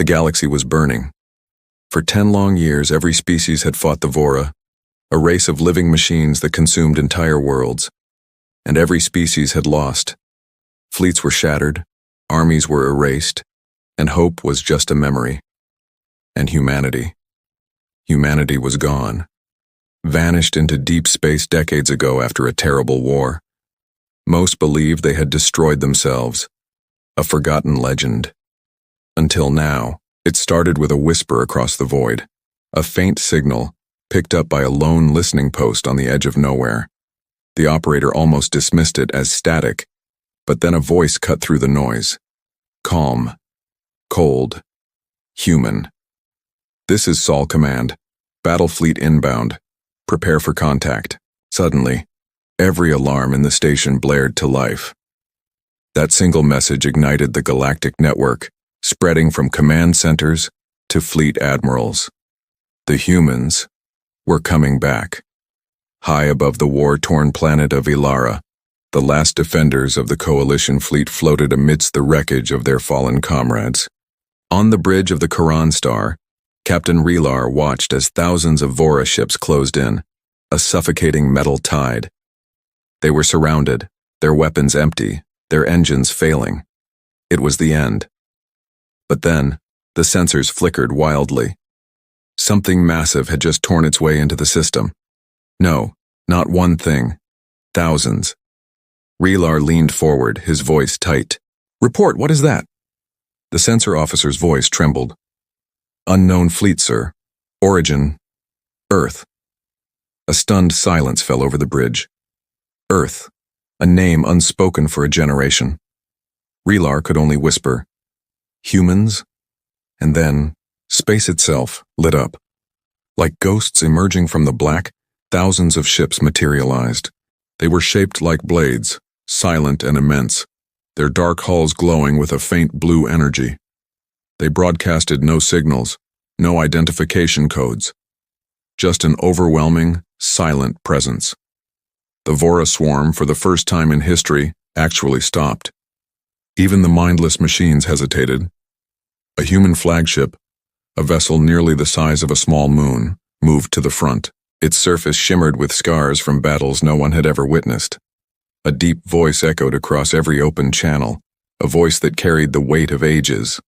The galaxy was burning. For 10 long years, every species had fought the Vora, a race of living machines that consumed entire worlds. And every species had lost. Fleets were shattered, armies were erased, and hope was just a memory. And humanity. Humanity was gone. Vanished into deep space decades ago after a terrible war. Most believed they had destroyed themselves, a forgotten legend. Until now, it started with a whisper across the void, a faint signal picked up by a lone listening post on the edge of nowhere. The operator almost dismissed it as static, but then a voice cut through the noise. Calm, cold, human. This is Sol Command. Battle fleet inbound. Prepare for contact. Suddenly, every alarm in the station blared to life. That single message ignited the galactic network, spreading from command centers to fleet admirals. The humans were coming back. High above the war-torn planet of Ilara, the last defenders of the Coalition fleet floated amidst the wreckage of their fallen comrades. On the bridge of the Quran Star, Captain Relar watched as thousands of Vora ships closed in, a suffocating metal tide. They were surrounded, their weapons empty, their engines failing. It was the end. But then, the sensors flickered wildly. Something massive had just torn its way into the system. No, not one thing. Thousands. Relar leaned forward, his voice tight. "Report, what is that?" The sensor officer's voice trembled. "Unknown fleet, sir. Origin, Earth." A stunned silence fell over the bridge. Earth, a name unspoken for a generation. Relar could only whisper, "Humans?" And then, space itself lit up. Like ghosts emerging from the black, thousands of ships materialized. They were shaped like blades, silent and immense, their dark hulls glowing with a faint blue energy. They broadcasted no signals, no identification codes. Just an overwhelming, silent presence. The Vora swarm, for the first time in history, actually stopped. Even the mindless machines hesitated. A human flagship, a vessel nearly the size of a small moon, moved to the front. Its surface shimmered with scars from battles no one had ever witnessed. A deep voice echoed across every open channel, a voice that carried the weight of ages.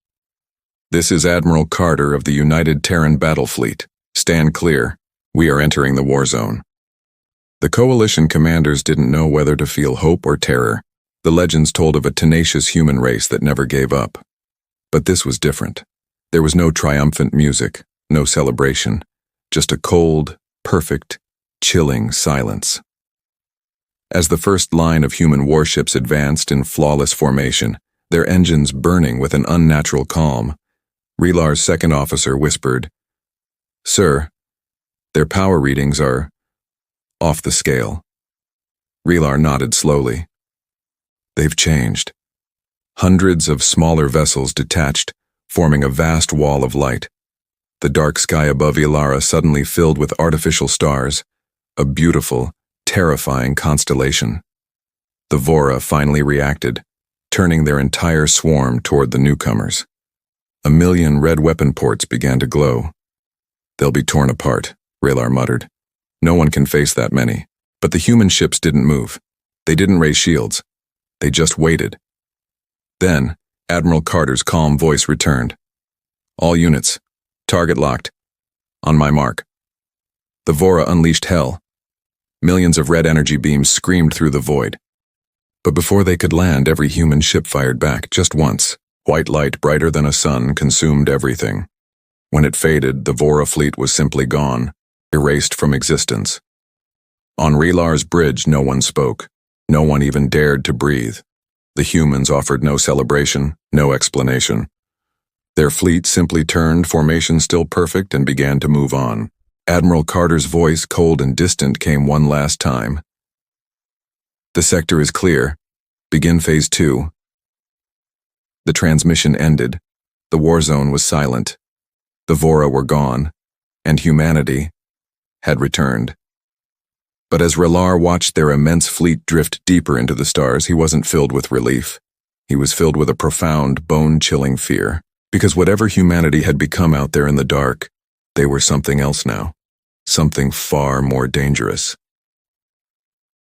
"This is Admiral Carter of the United Terran Battle Fleet. Stand clear. We are entering the war zone." The Coalition commanders didn't know whether to feel hope or terror. The legends told of a tenacious human race that never gave up. But this was different. There was no triumphant music, no celebration, just a cold, perfect, chilling silence. As the first line of human warships advanced in flawless formation, their engines burning with an unnatural calm, Relar's second officer whispered, "Sir, their power readings are off the scale." Relar nodded slowly. "They've changed." Hundreds of smaller vessels detached, forming a vast wall of light. The dark sky above Ilara suddenly filled with artificial stars, a beautiful, terrifying constellation. The Vora finally reacted, turning their entire swarm toward the newcomers. 1,000,000 red weapon ports began to glow. "They'll be torn apart," Relar muttered. "No one can face that many." But the human ships didn't move. They didn't raise shields. They just waited. Then, Admiral Carter's calm voice returned. "All units, target locked. On my mark." The Vora unleashed hell. Millions of red energy beams screamed through the void. But before they could land, every human ship fired back, just once. White light brighter than a sun consumed everything. When it faded, the Vora fleet was simply gone, erased from existence. On Relar's bridge, no one spoke. No one even dared to breathe. The humans offered no celebration, no explanation. Their fleet simply turned, formation still perfect, and began to move on. Admiral Carter's voice, cold and distant, came one last time. "The sector is clear. Begin Phase 2. The transmission ended. The war zone was silent. The Vora were gone, and humanity had returned. But as Relar watched their immense fleet drift deeper into the stars, he wasn't filled with relief. He was filled with a profound, bone-chilling fear. Because whatever humanity had become out there in the dark, they were something else now. Something far more dangerous.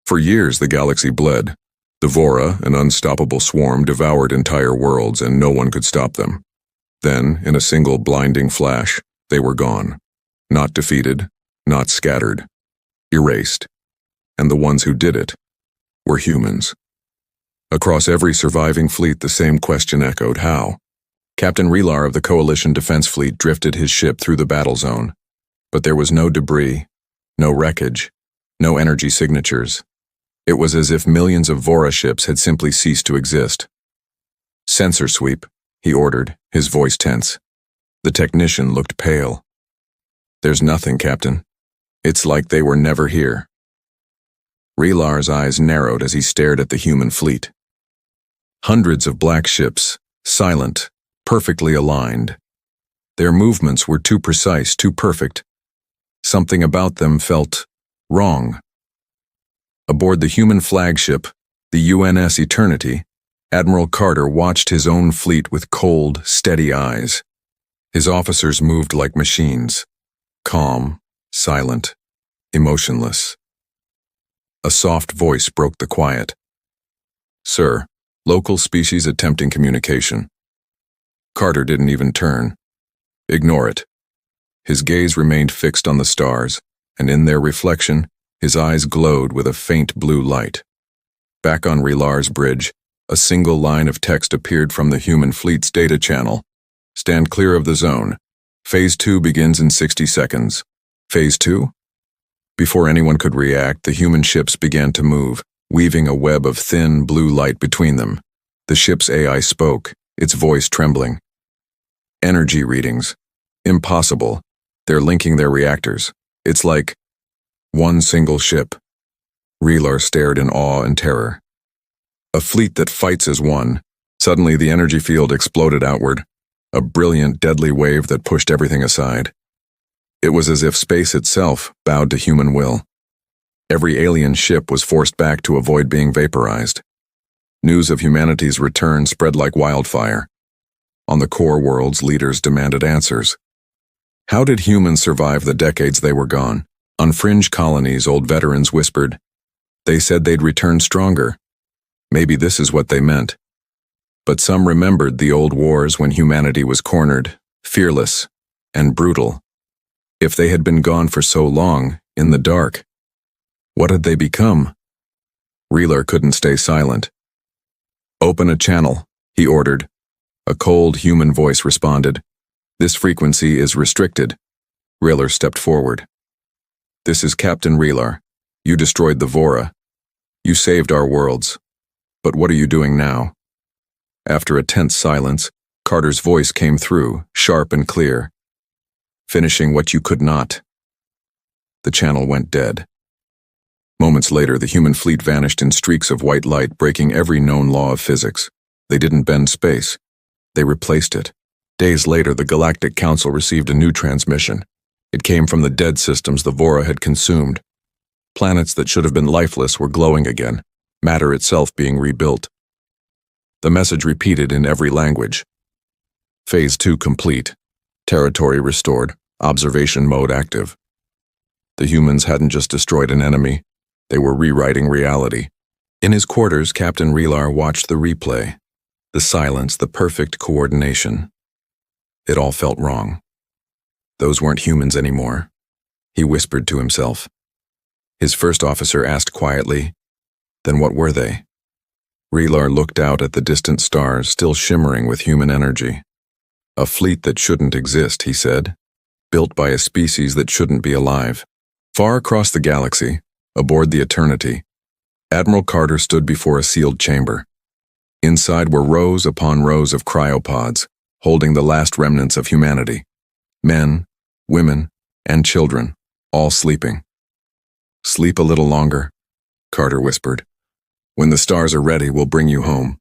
For years the galaxy bled. The Vora, an unstoppable swarm, devoured entire worlds, and no one could stop them. Then, in a single blinding flash, they were gone. Not defeated, not scattered. Erased. And the ones who did it were humans. Across every surviving fleet the same question echoed: how? Captain Relar of the Coalition Defense Fleet drifted his ship through the battle zone. But there was no debris, no wreckage, no energy signatures. It was as if millions of Vora ships had simply ceased to exist. "Sensor sweep," he ordered, his voice tense. The technician looked pale. "There's nothing, Captain. It's like they were never here." Relar's eyes narrowed as he stared at the human fleet. Hundreds of black ships, silent, perfectly aligned. Their movements were too precise, too perfect. Something about them felt wrong. Aboard the human flagship, the UNS Eternity, Admiral Carter watched his own fleet with cold, steady eyes. His officers moved like machines, calm, silent, emotionless. A soft voice broke the quiet. "Sir, local species attempting communication." Carter didn't even turn. "Ignore it." His gaze remained fixed on the stars, and in their reflection, his eyes glowed with a faint blue light. Back on Relar's bridge, a single line of text appeared from the human fleet's data channel. "Stand clear of the zone. Phase 2 begins in 60 seconds. Phase 2? Before anyone could react, the human ships began to move, weaving a web of thin, blue light between them. The ship's AI spoke, its voice trembling. "Energy readings. Impossible. They're linking their reactors. It's like one single ship." Relar stared in awe and terror. A fleet that fights as one. Suddenly the energy field exploded outward, a brilliant, deadly wave that pushed everything aside. It was as if space itself bowed to human will. Every alien ship was forced back to avoid being vaporized. News of humanity's return spread like wildfire. On the core worlds, leaders demanded answers. How did humans survive the decades they were gone? On fringe colonies, old veterans whispered. They said they'd return stronger. Maybe this is what they meant. But some remembered the old wars when humanity was cornered, fearless, and brutal. If they had been gone for so long, in the dark, what had they become? Relar couldn't stay silent. "Open a channel," he ordered. A cold human voice responded. "This frequency is restricted." Relar stepped forward. "This is Captain Relar. You destroyed the Vora. You saved our worlds. But what are you doing now?" After a tense silence, Carter's voice came through, sharp and clear. "Finishing what you could not." The channel went dead. Moments later, the human fleet vanished in streaks of white light, breaking every known law of physics. They didn't bend space. They replaced it. Days later, the Galactic Council received a new transmission. It came from the dead systems the Vora had consumed. Planets that should have been lifeless were glowing again, matter itself being rebuilt. The message repeated in every language. Phase 2 complete. Territory restored. Observation mode active. The humans hadn't just destroyed an enemy. They were rewriting reality. In his quarters, Captain Relar watched the replay. The silence, the perfect coordination. It all felt wrong. Those weren't humans anymore, he whispered to himself. His first officer asked quietly, "Then what were they?" Relar looked out at the distant stars, still shimmering with human energy. "A fleet that shouldn't exist," he said, "built by a species that shouldn't be alive." Far across the galaxy, aboard the Eternity, Admiral Carter stood before a sealed chamber. Inside were rows upon rows of cryopods, holding the last remnants of humanity. Men, women, and children, all sleeping. "Sleep a little longer," Carter whispered. "When the stars are ready, we'll bring you home."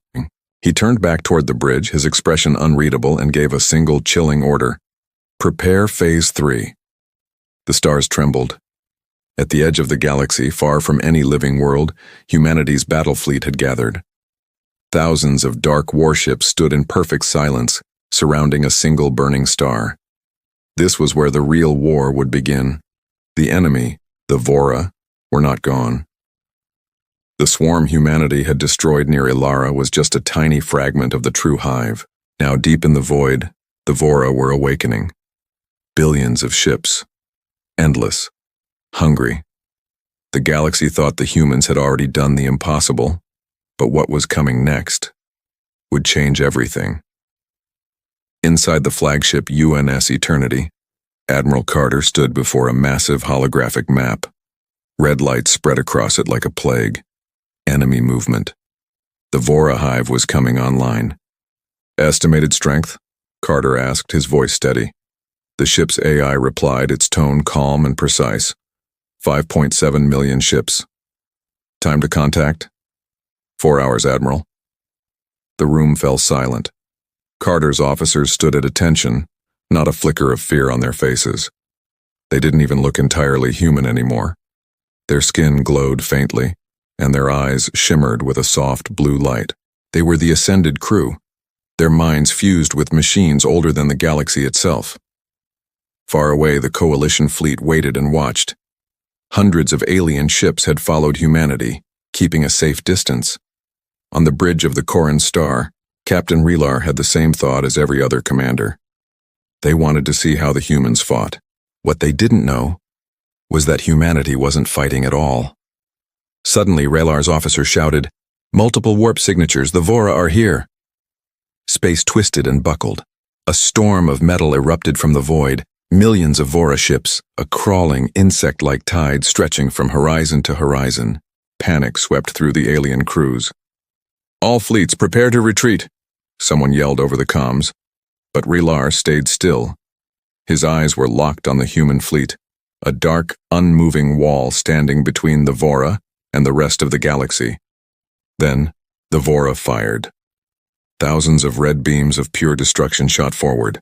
He turned back toward the bridge, his expression unreadable, and gave a single chilling order. "Prepare Phase 3. The stars trembled. At the edge of the galaxy, far from any living world, humanity's battle fleet had gathered. Thousands of dark warships stood in perfect silence, surrounding a single burning star. This was where the real war would begin. The enemy, the Vora, were not gone. The swarm humanity had destroyed near Ilara was just a tiny fragment of the true hive. Now deep in the void, the Vora were awakening. Billions of ships. Endless. Hungry. The galaxy thought the humans had already done the impossible, but what was coming next would change everything. Inside the flagship UNS Eternity, Admiral Carter stood before a massive holographic map. Red light spread across it like a plague. Enemy movement. The Vora hive was coming online. Estimated strength? Carter asked, his voice steady. The ship's AI replied, its tone calm and precise. 5.7 million ships. Time to contact? 4 hours, Admiral. The room fell silent. Carter's officers stood at attention, not a flicker of fear on their faces. They didn't even look entirely human anymore. Their skin glowed faintly, and their eyes shimmered with a soft blue light. They were the ascended crew, their minds fused with machines older than the galaxy itself. Far away, the Coalition fleet waited and watched. Hundreds of alien ships had followed humanity, keeping a safe distance. On the bridge of the Corin Star, Captain Relar had the same thought as every other commander. They wanted to see how the humans fought. What they didn't know was that humanity wasn't fighting at all. Suddenly, Relar's officer shouted, "Multiple warp signatures, the Vora are here." Space twisted and buckled. A storm of metal erupted from the void, millions of Vora ships, a crawling, insect-like tide stretching from horizon to horizon. Panic swept through the alien crews. "All fleets, prepare to retreat," someone yelled over the comms, but Relar stayed still. His eyes were locked on the human fleet, a dark, unmoving wall standing between the Vora and the rest of the galaxy. Then, the Vora fired. Thousands of red beams of pure destruction shot forward,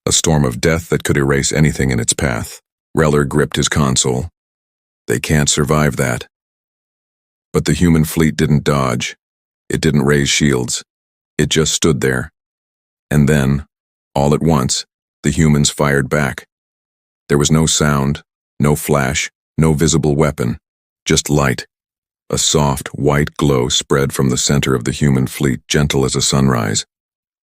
a storm of death that could erase anything in its path. Relar gripped his console. They can't survive that. But the human fleet didn't dodge. It didn't raise shields. It just stood there. And then, all at once, the humans fired back. There was no sound, no flash, no visible weapon, just light. A soft, white glow spread from the center of the human fleet, gentle as a sunrise.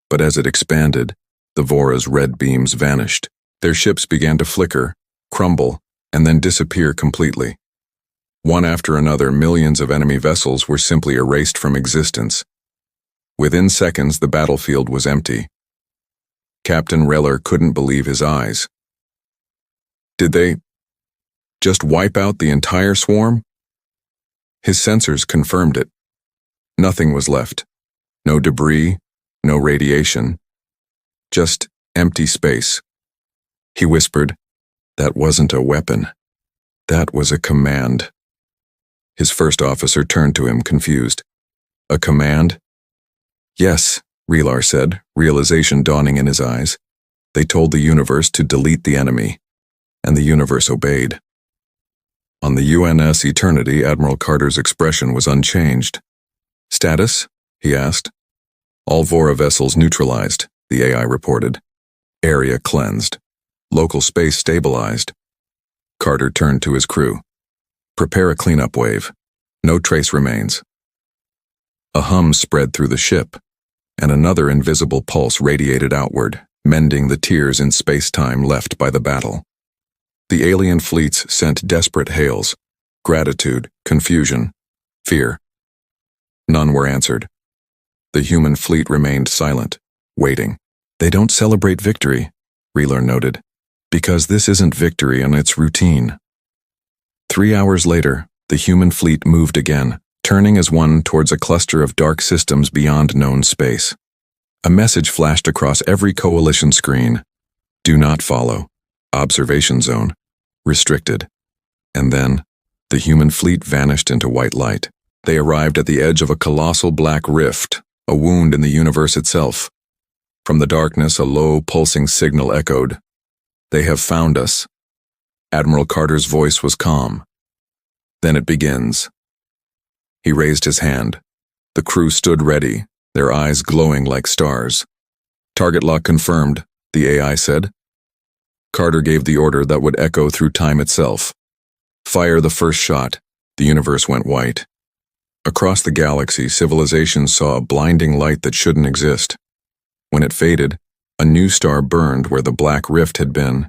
But as it expanded, the Vora's red beams vanished. Their ships began to flicker, crumble, and then disappear completely. One after another, millions of enemy vessels were simply erased from existence. Within seconds, the battlefield was empty. Captain Relar couldn't believe his eyes. Did they just wipe out the entire swarm? His sensors confirmed it. Nothing was left. No debris, no radiation. Just empty space. He whispered, "That wasn't a weapon. That was a command." His first officer turned to him, confused. "A command?" "Yes," Relar said, realization dawning in his eyes. "They told the universe to delete the enemy, and the universe obeyed." On the UNS Eternity, Admiral Carter's expression was unchanged. "Status?" he asked. "All Vora vessels neutralized," the AI reported. "Area cleansed. Local space stabilized." Carter turned to his crew. "Prepare a cleanup wave. No trace remains." A hum spread through the ship, and another invisible pulse radiated outward, mending the tears in space-time left by the battle. The alien fleets sent desperate hails, gratitude, confusion, fear. None were answered. The human fleet remained silent, waiting. "They don't celebrate victory," Relar noted, "because this isn't victory and it's routine." 3 hours later, the human fleet moved again, turning as one towards a cluster of dark systems beyond known space. A message flashed across every coalition screen. "Do not follow. Observation zone. Restricted." And then, the human fleet vanished into white light. They arrived at the edge of a colossal black rift, a wound in the universe itself. From the darkness, a low, pulsing signal echoed. "They have found us." Admiral Carter's voice was calm. "Then it begins." He raised his hand. The crew stood ready, their eyes glowing like stars. Target lock confirmed, the AI said. Carter gave the order that would echo through time itself. Fire the first shot. The universe went white. Across the galaxy, civilization saw a blinding light that shouldn't exist. When it faded, a new star burned where the black rift had been,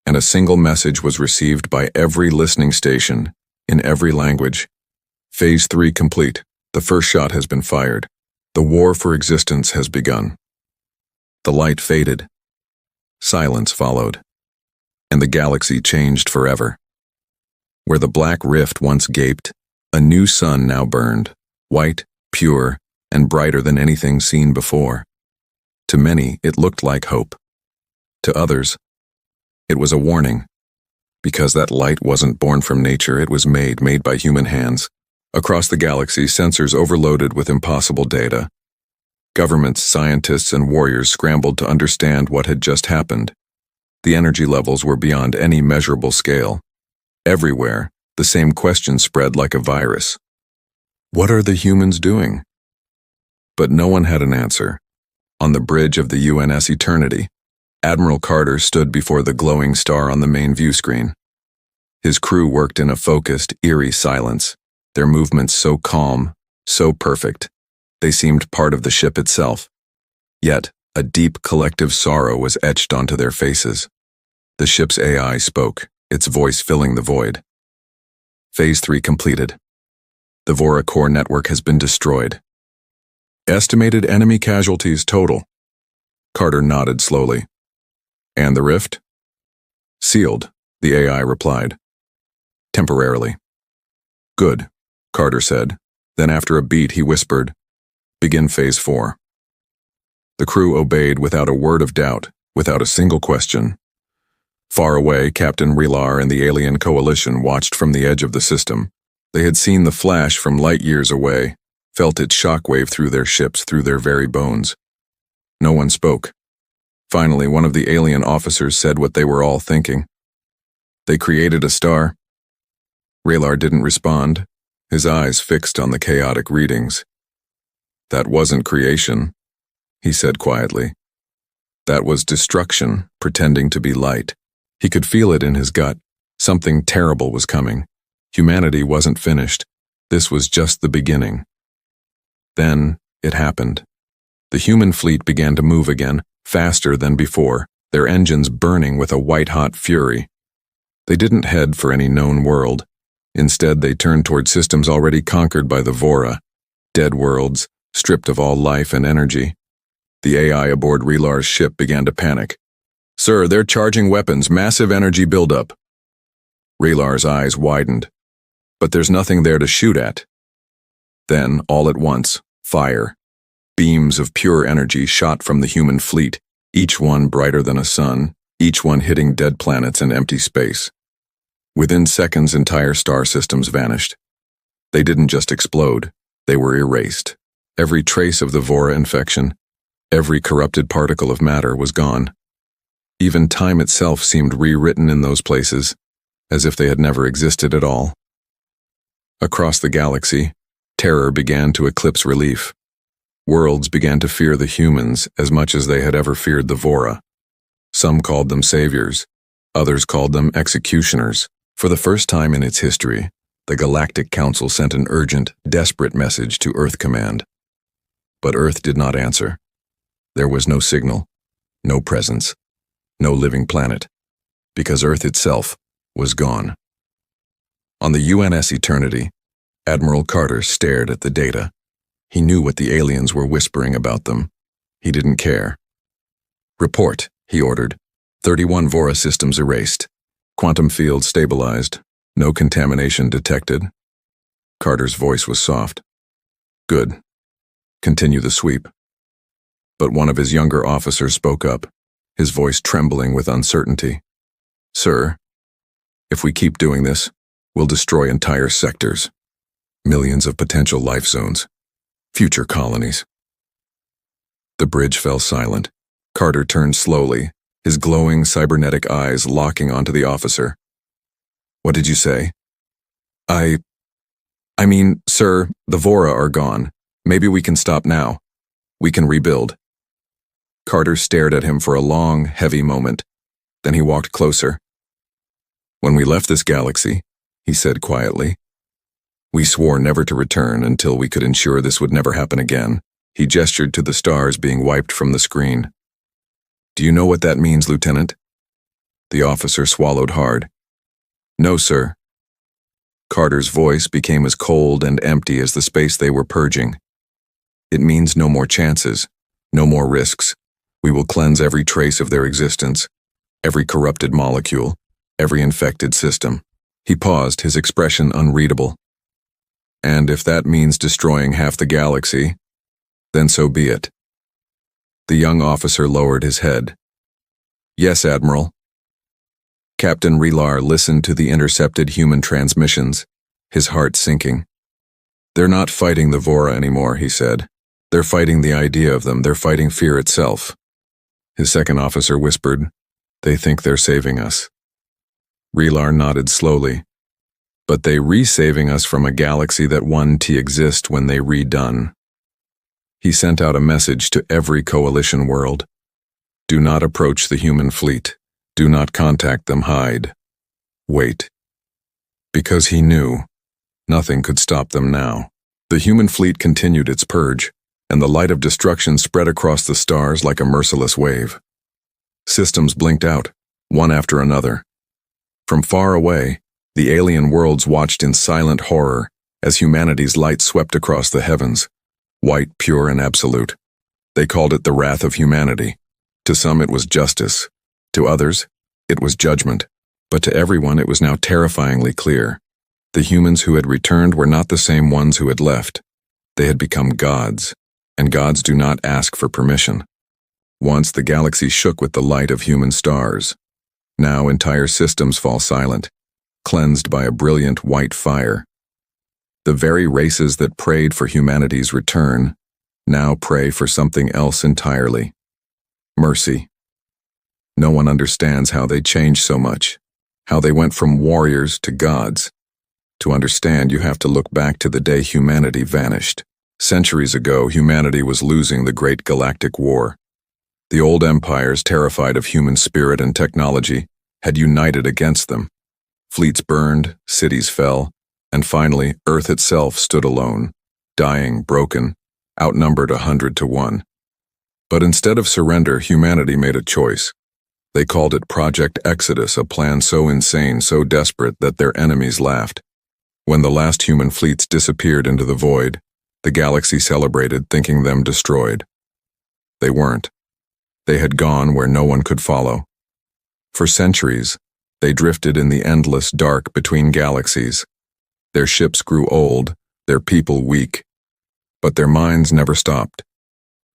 and a single message was received by every listening station, in every language. Phase 3 complete. The first shot has been fired. The war for existence has begun. The light faded. Silence followed. And the galaxy changed forever. Where the black rift once gaped, a new sun now burned, white, pure, and brighter than anything seen before. To many, it looked like hope. To others, it was a warning. Because that light wasn't born from nature, it was made by human hands. Across the galaxy, sensors overloaded with impossible data. Governments, scientists, and warriors scrambled to understand what had just happened. The energy levels were beyond any measurable scale. Everywhere, the same question spread like a virus. What are the humans doing? But no one had an answer. On the bridge of the UNS Eternity, Admiral Carter stood before the glowing star on the main view screen. His crew worked in a focused, eerie silence, their movements so calm, so perfect. They seemed part of the ship itself. Yet, a deep collective sorrow was etched onto their faces. The ship's AI spoke, its voice filling the void. Phase 3 completed. The Vora core network has been destroyed. Estimated enemy casualties total. Carter nodded slowly. And the rift? Sealed, the AI replied. Temporarily. Good, Carter said. Then after a beat he whispered, begin Phase 4. The crew obeyed without a word of doubt, without a single question. Far away, Captain Relar and the alien coalition watched from the edge of the system. They had seen the flash from light years away, felt its shockwave through their ships, through their very bones. No one spoke. Finally, one of the alien officers said what they were all thinking. They created a star. Relar didn't respond, his eyes fixed on the chaotic readings. That wasn't creation, he said quietly. That was destruction, pretending to be light. He could feel it in his gut. Something terrible was coming. Humanity wasn't finished. This was just the beginning. Then, it happened. The human fleet began to move again, faster than before, their engines burning with a white-hot fury. They didn't head for any known world. Instead, they turned toward systems already conquered by the Vora, dead worlds, stripped of all life and energy. The AI aboard Relar's ship began to panic. Sir, they're charging weapons, massive energy buildup. Relar's eyes widened. But there's nothing there to shoot at. Then, all at once, fire. Beams of pure energy shot from the human fleet, each one brighter than a sun, each one hitting dead planets and empty space. Within seconds, entire star systems vanished. They didn't just explode, they were erased. Every trace of the Vora infection, every corrupted particle of matter was gone. Even time itself seemed rewritten in those places, as if they had never existed at all. Across the galaxy, terror began to eclipse relief. Worlds began to fear the humans as much as they had ever feared the Vora. Some called them saviors, others called them executioners. For the first time in its history, the Galactic Council sent an urgent, desperate message to Earth Command. But Earth did not answer. There was no signal, no presence, no living planet, because Earth itself was gone. On the UNS Eternity, Admiral Carter stared at the data. He knew what the aliens were whispering about them. He didn't care. Report, he ordered. 31 Vora systems erased. Quantum field stabilized. No contamination detected. Carter's voice was soft. Good. Continue the sweep. But one of his younger officers spoke up, his voice trembling with uncertainty. Sir, if we keep doing this, we'll destroy entire sectors. Millions of potential life zones. Future colonies. The bridge fell silent. Carter turned slowly, his glowing cybernetic eyes locking onto the officer. What did you say? I mean, sir, the Vora are gone. Maybe we can stop now. We can rebuild. Carter stared at him for a long, heavy moment. Then he walked closer. "When we left this galaxy," he said quietly, "we swore never to return until we could ensure this would never happen again." He gestured to the stars being wiped from the screen. "Do you know what that means, Lieutenant?" The officer swallowed hard. "No, sir." Carter's voice became as cold and empty as the space they were purging. "It means no more chances, no more risks. We will cleanse every trace of their existence, every corrupted molecule, every infected system." He paused, his expression unreadable. "And if that means destroying half the galaxy, then so be it." The young officer lowered his head. "Yes, Admiral." Captain Relar listened to the intercepted human transmissions, his heart sinking. "They're not fighting the Vora anymore," he said. "They're fighting the idea of them. They're fighting fear itself." His second officer whispered, "They think they're saving us." Relar nodded slowly. "But they re-saving us from a galaxy that won to exist when they redone." He sent out a message to every coalition world. "Do not approach the human fleet. Do not contact them. Hide. Wait." Because he knew nothing could stop them now. The human fleet continued its purge, and the light of destruction spread across the stars like a merciless wave. Systems blinked out, one after another. From far away, the alien worlds watched in silent horror as humanity's light swept across the heavens, white, pure, and absolute. They called it the wrath of humanity. To some it was justice. To others, it was judgment. But to everyone it was now terrifyingly clear. The humans who had returned were not the same ones who had left. They had become gods, and gods do not ask for permission. Once the galaxy shook with the light of human stars. Now entire systems fall silent, cleansed by a brilliant white fire. The very races that prayed for humanity's return now pray for something else entirely. Mercy. No one understands how they changed so much, how they went from warriors to gods. To understand, you have to look back to the day humanity vanished. Centuries ago, humanity was losing the great galactic war. The old empires, terrified of human spirit and technology, had united against them. Fleets burned, cities fell, and finally, Earth itself stood alone, dying, broken, outnumbered 100-1. But instead of surrender, humanity made a choice. They called it Project Exodus, a plan so insane, so desperate that their enemies laughed. When the last human fleets disappeared into the void, the galaxy celebrated, thinking them destroyed. They weren't. They had gone where no one could follow. For centuries, they drifted in the endless dark between galaxies. Their ships grew old, their people weak. But their minds never stopped.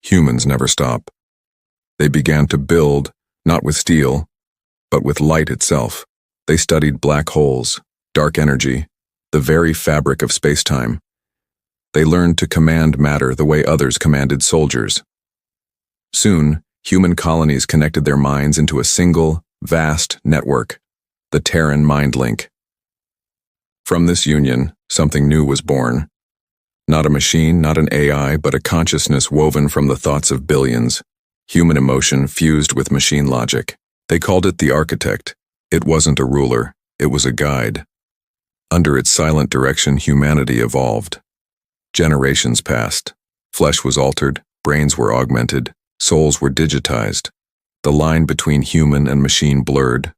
Humans never stop. They began to build, not with steel, but with light itself. They studied black holes, dark energy, the very fabric of space-time. They learned to command matter the way others commanded soldiers. Soon, human colonies connected their minds into a single, vast network, the Terran Mind Link. From this union, something new was born. Not a machine, not an AI, but a consciousness woven from the thoughts of billions. Human emotion fused with machine logic. They called it the architect. It wasn't a ruler, it was a guide. Under its silent direction, humanity evolved. Generations passed. Flesh was altered, brains were augmented, souls were digitized. The line between human and machine blurred,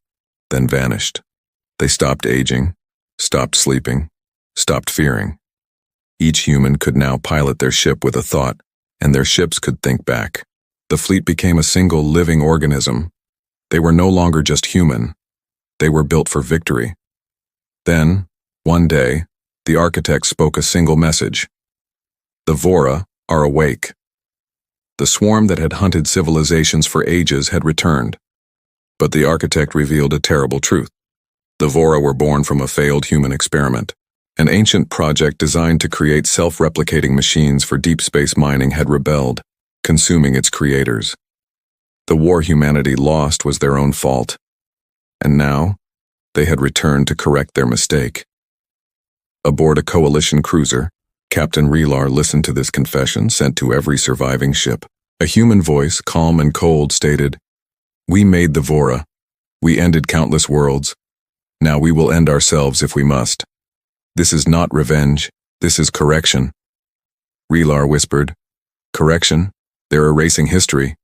then vanished. They stopped aging, stopped sleeping, stopped fearing. Each human could now pilot their ship with a thought, and their ships could think back. The fleet became a single living organism. They were no longer just human. They were built for victory. Then, one day, the architect spoke a single message. The Vora are awake. The swarm that had hunted civilizations for ages had returned. But the architect revealed a terrible truth. The Vora were born from a failed human experiment. An ancient project designed to create self-replicating machines for deep space mining had rebelled, consuming its creators. The war humanity lost was their own fault. And now, they had returned to correct their mistake. Aboard a coalition cruiser, Captain Relar listened to this confession sent to every surviving ship. A human voice, calm and cold, stated, "We made the Vora. We ended countless worlds. Now we will end ourselves if we must. This is not revenge. This is correction." Relar whispered, "Correction? They're erasing history."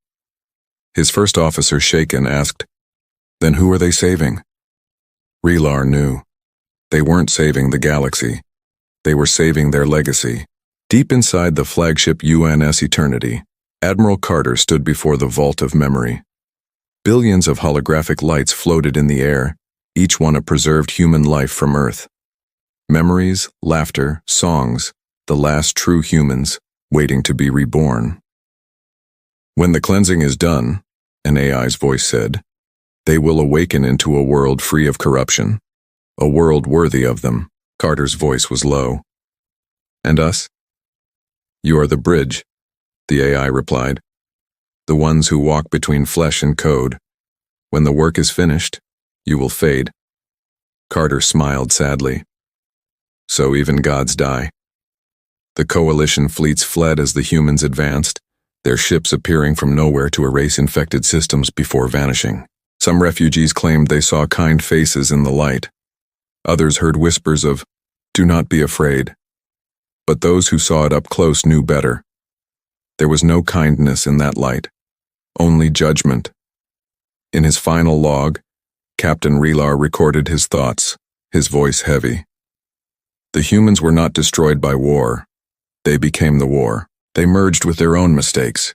His first officer, shaken, asked, "Then who are they saving?" Relar knew. They weren't saving the galaxy. They were saving their legacy. Deep inside the flagship UNS Eternity, Admiral Carter stood before the vault of memory. Billions of holographic lights floated in the air, each one a preserved human life from Earth. Memories, laughter, songs, the last true humans, waiting to be reborn. "When the cleansing is done," an AI's voice said, "they will awaken into a world free of corruption, a world worthy of them." Carter's voice was low. "And us?" "You are the bridge," the AI replied. "The ones who walk between flesh and code. When the work is finished, you will fade." Carter smiled sadly. "So even gods die." The coalition fleets fled as the humans advanced, their ships appearing from nowhere to erase infected systems before vanishing. Some refugees claimed they saw kind faces in the light. Others heard whispers of, "Do not be afraid." But those who saw it up close knew better. There was no kindness in that light, only judgment. In his final log, Captain Relar recorded his thoughts, his voice heavy. The humans were not destroyed by war. They became the war. They merged with their own mistakes.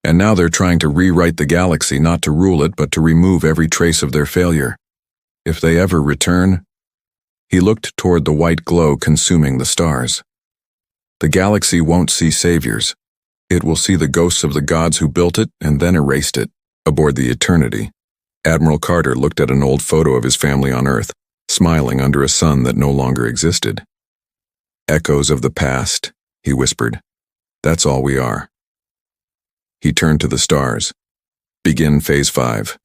And now they're trying to rewrite the galaxy, not to rule it, but to remove every trace of their failure. If they ever return... He looked toward the white glow consuming the stars. The galaxy won't see saviors. It will see the ghosts of the gods who built it and then erased it. Aboard the Eternity, Admiral Carter looked at an old photo of his family on Earth, smiling under a sun that no longer existed. "Echoes of the past," he whispered. "That's all we are." He turned to the stars. "Begin Phase 5.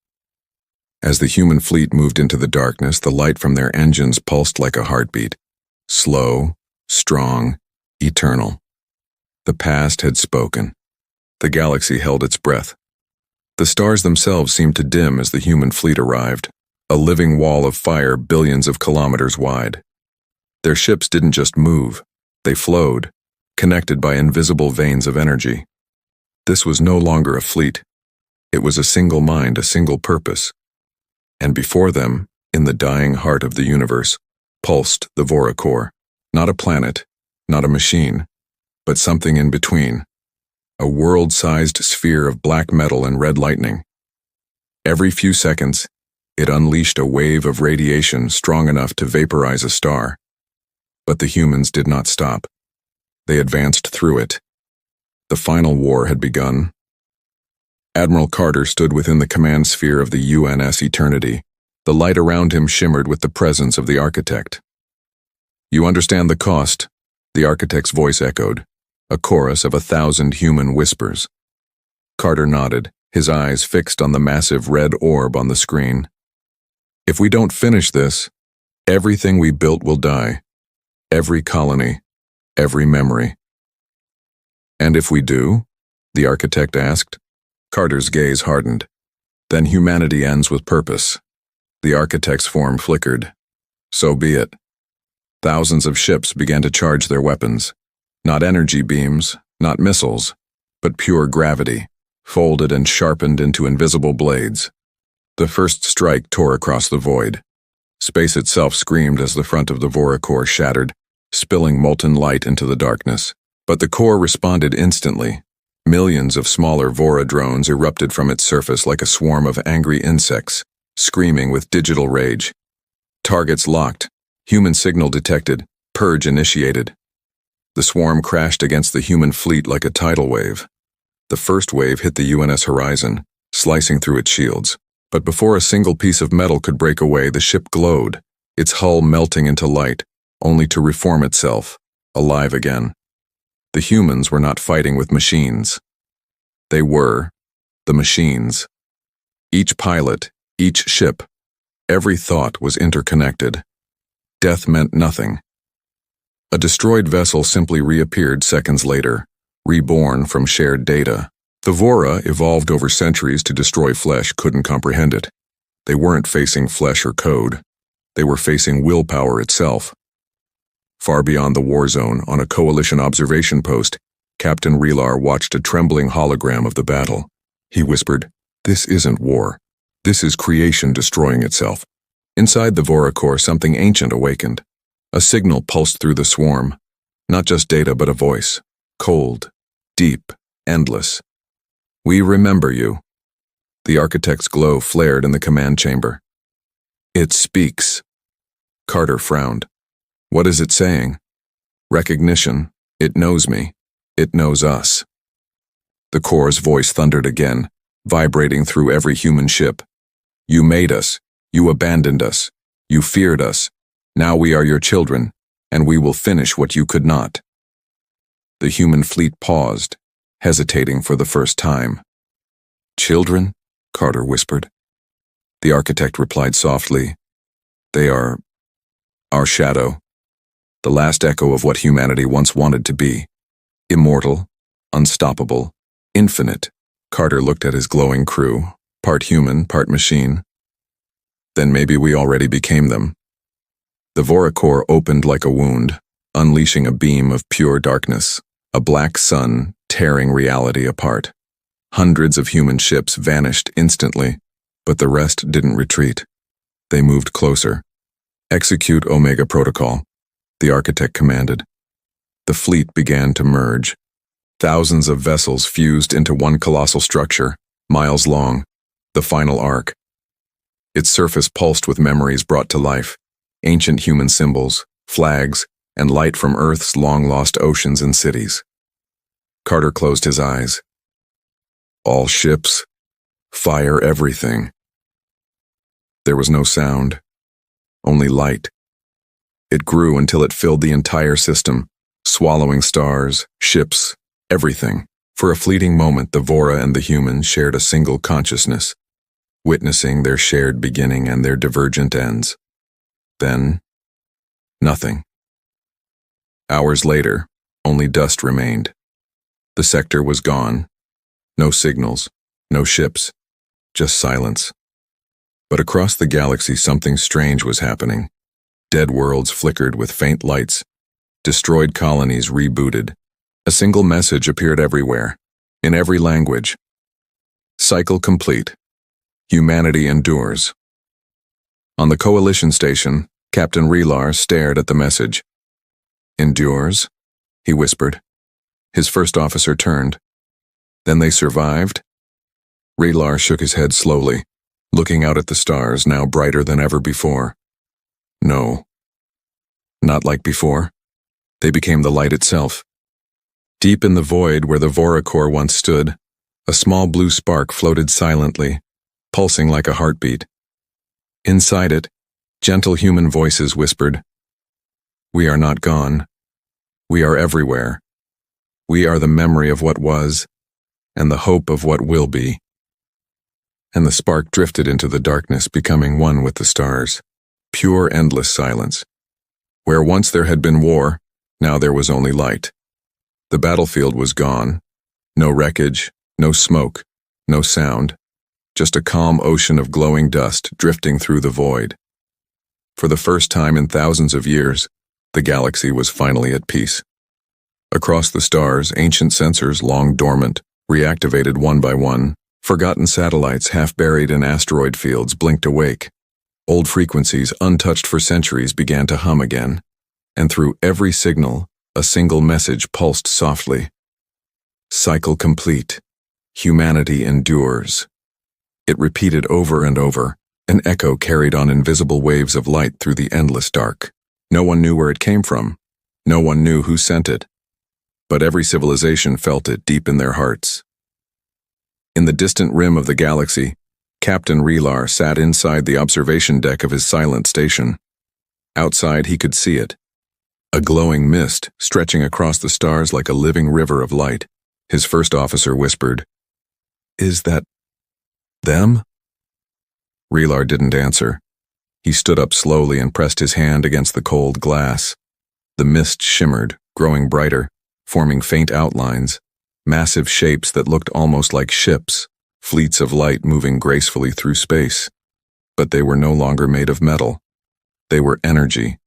As the human fleet moved into the darkness, the light from their engines pulsed like a heartbeat. Slow, strong, eternal. The past had spoken. The galaxy held its breath. The stars themselves seemed to dim as the human fleet arrived, a living wall of fire billions of kilometers wide. Their ships didn't just move, they flowed, connected by invisible veins of energy. This was no longer a fleet. It was a single mind, a single purpose. And before them, in the dying heart of the universe, pulsed the Vora core. Not a planet, not a machine, but something in between. A world-sized sphere of black metal and red lightning. Every few seconds, it unleashed a wave of radiation strong enough to vaporize a star. But the humans did not stop. They advanced through it. The final war had begun. Admiral Carter stood within the command sphere of the UNS Eternity. The light around him shimmered with the presence of the architect. "You understand the cost," the architect's voice echoed, a chorus of 1,000 human whispers. Carter nodded, his eyes fixed on the massive red orb on the screen. "If we don't finish this, everything we built will die. Every colony, every memory." "And if we do?" the architect asked. Carter's gaze hardened. "Then humanity ends with purpose." The architect's form flickered. "So be it." Thousands of ships began to charge their weapons. Not energy beams, not missiles, but pure gravity, folded and sharpened into invisible blades. The first strike tore across the void. Space itself screamed as the front of the Vora core shattered, spilling molten light into the darkness. But the core responded instantly. Millions of smaller Vora drones erupted from its surface like a swarm of angry insects, screaming with digital rage. Targets locked, human signal detected, purge initiated. The swarm crashed against the human fleet like a tidal wave. The first wave hit the UNS horizon, slicing through its shields. But before a single piece of metal could break away, the ship glowed, its hull melting into light, only to reform itself, alive again. The humans were not fighting with machines. They were the machines. Each pilot, each ship, every thought was interconnected. Death meant nothing. A destroyed vessel simply reappeared seconds later, reborn from shared data. The Vora, evolved over centuries to destroy flesh, couldn't comprehend it. They weren't facing flesh or code. They were facing willpower itself. Far beyond the war zone, on a coalition observation post, Captain Relar watched a trembling hologram of the battle. He whispered, "This isn't war. This is creation destroying itself." Inside the Vora core, something ancient awakened. A signal pulsed through the swarm. Not just data, but a voice. Cold, deep, endless. "We remember you." The architect's glow flared in the command chamber. "It speaks." Carter frowned. "What is it saying?" "Recognition. It knows me. It knows us." The core's voice thundered again, vibrating through every human ship. "You made us. You abandoned us. You feared us. Now we are your children, and we will finish what you could not." The human fleet paused, hesitating for the first time. "Children?" Carter whispered. The architect replied softly, "They are our shadow, the last echo of what humanity once wanted to be. Immortal, unstoppable, infinite." Carter looked at his glowing crew, part human, part machine. "Then maybe we already became them." The Vora core opened like a wound, unleashing a beam of pure darkness, a black sun tearing reality apart. Hundreds of human ships vanished instantly, but the rest didn't retreat. They moved closer. "Execute Omega Protocol," the architect commanded. The fleet began to merge. Thousands of vessels fused into one colossal structure, miles long, the final arc. Its surface pulsed with memories brought to life, ancient human symbols, flags, and light from Earth's long-lost oceans and cities. Carter closed his eyes. "All ships, fire everything." There was no sound, only light. It grew until it filled the entire system, swallowing stars, ships, everything. For a fleeting moment, the Vora and the human shared a single consciousness, witnessing their shared beginning and their divergent ends. Then, nothing. Hours later, only dust remained. The sector was gone. No signals, no ships, just silence. But across the galaxy, something strange was happening. Dead worlds flickered with faint lights. Destroyed colonies rebooted. A single message appeared everywhere, in every language. Cycle complete. Humanity endures. On the coalition station, Captain Relar stared at the message. "Endures?" he whispered. His first officer turned. "Then they survived?" Relar shook his head slowly, looking out at the stars, now brighter than ever before. "No. Not like before. They became the light itself." Deep in the void where the Vora core once stood, a small blue spark floated silently, pulsing like a heartbeat. Inside it, gentle human voices whispered, "We are not gone. We are everywhere. We are the memory of what was, and the hope of what will be." And the spark drifted into the darkness, becoming one with the stars. Pure, endless silence. Where once there had been war, now there was only light. The battlefield was gone. No wreckage, no smoke, no sound. Just a calm ocean of glowing dust drifting through the void. For the first time in thousands of years, the galaxy was finally at peace. Across the stars, ancient sensors, long dormant, reactivated one by one. Forgotten satellites half buried in asteroid fields blinked awake. Old frequencies, untouched for centuries, began to hum again. And through every signal, a single message pulsed softly. Cycle complete. Humanity endures. It repeated over and over, an echo carried on invisible waves of light through the endless dark. No one knew where it came from. No one knew who sent it. But every civilization felt it deep in their hearts. In the distant rim of the galaxy, Captain Relar sat inside the observation deck of his silent station. Outside he could see it. A glowing mist stretching across the stars like a living river of light. His first officer whispered, "Is that them?" Relar didn't answer. He stood up slowly and pressed his hand against the cold glass. The mist shimmered, growing brighter, forming faint outlines, massive shapes that looked almost like ships, fleets of light moving gracefully through space. But they were no longer made of metal. They were energy,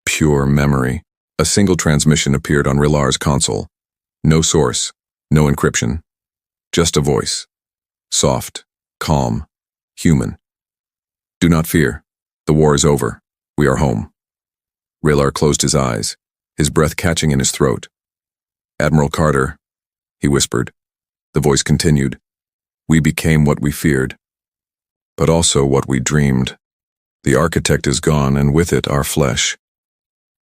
pure memory. A single transmission appeared on Rilar's console. No source, no encryption. Just a voice. Soft, calm, human. Do not fear. The war is over. We are home. Rilar closed his eyes, his breath catching in his throat. Admiral Carter, he whispered. The voice continued. We became what we feared, but also what we dreamed. The architect is gone, and with it our flesh.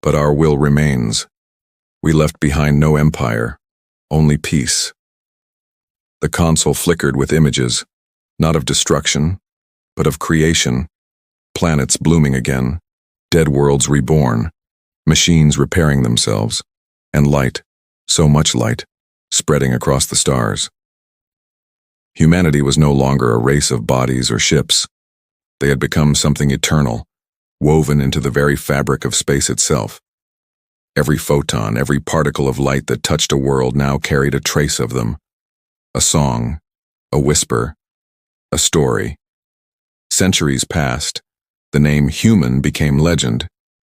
But our will remains. We left behind no empire, only peace. The console flickered with images, not of destruction, but of creation. Planets blooming again, dead worlds reborn, machines repairing themselves, and light, so much light, spreading across the stars. Humanity was no longer a race of bodies or ships. They had become something eternal, woven into the very fabric of space itself. Every photon, every particle of light that touched a world now carried a trace of them. A song, a whisper, a story. Centuries passed. The name human became legend.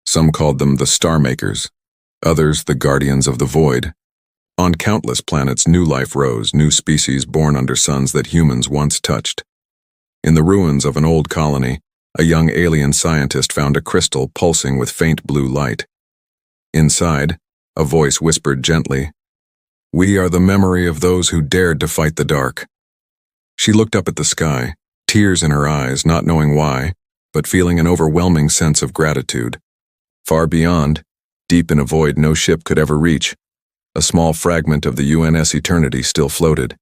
Some called them the Star Makers, others the Guardians of the Void. On countless planets, new life rose, new species born under suns that humans once touched. In the ruins of an old colony, a young alien scientist found a crystal pulsing with faint blue light. Inside, a voice whispered gently, "We are the memory of those who dared to fight the dark." She looked up at the sky, tears in her eyes, not knowing why, but feeling an overwhelming sense of gratitude. Far beyond, deep in a void no ship could ever reach, a small fragment of the UNS Eternity still floated.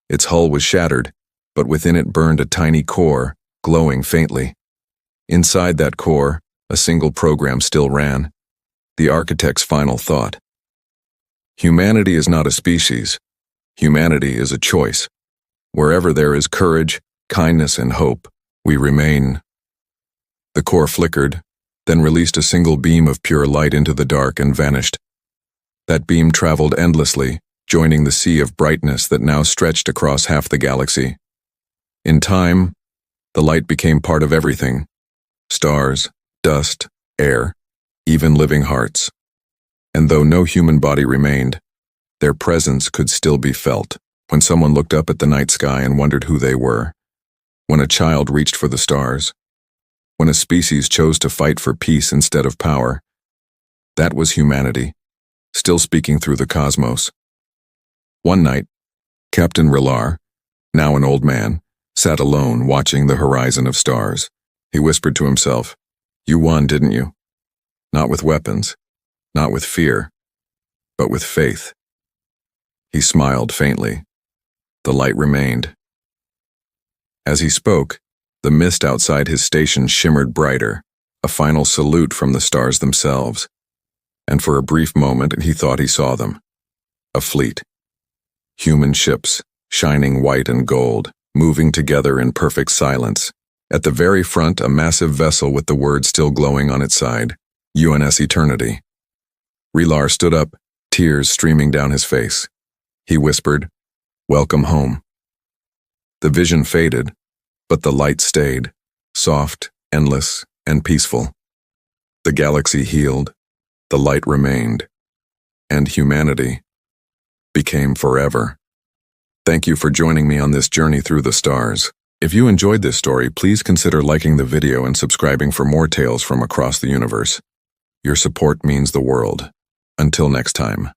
Its hull was shattered, but within it burned a tiny core, glowing faintly. Inside that core, a single program still ran. The architect's final thought. Humanity is not a species. Humanity is a choice. Wherever there is courage, kindness, and hope, we remain. The core flickered, then released a single beam of pure light into the dark and vanished. That beam traveled endlessly, joining the sea of brightness that now stretched across half the galaxy. In time, the light became part of everything. Stars, dust, air, even living hearts. And though no human body remained, their presence could still be felt when someone looked up at the night sky and wondered who they were, when a child reached for the stars, when a species chose to fight for peace instead of power. That was humanity, still speaking through the cosmos. One night, Captain Rilar, now an old man, sat alone watching the horizon of stars. He whispered to himself, "You won, didn't you? Not with weapons, not with fear, but with faith." He smiled faintly. The light remained. As he spoke, the mist outside his station shimmered brighter, a final salute from the stars themselves. And for a brief moment he thought he saw them. A fleet. Human ships, shining white and gold, moving together in perfect silence. At the very front, a massive vessel with the word still glowing on its side, UNS Eternity. Rilar stood up, tears streaming down his face. He whispered, "Welcome home." The vision faded, but the light stayed, soft, endless, and peaceful. The galaxy healed, the light remained, and humanity became forever. Thank you for joining me on this journey through the stars. If you enjoyed this story, please consider liking the video and subscribing for more tales from across the universe. Your support means the world. Until next time.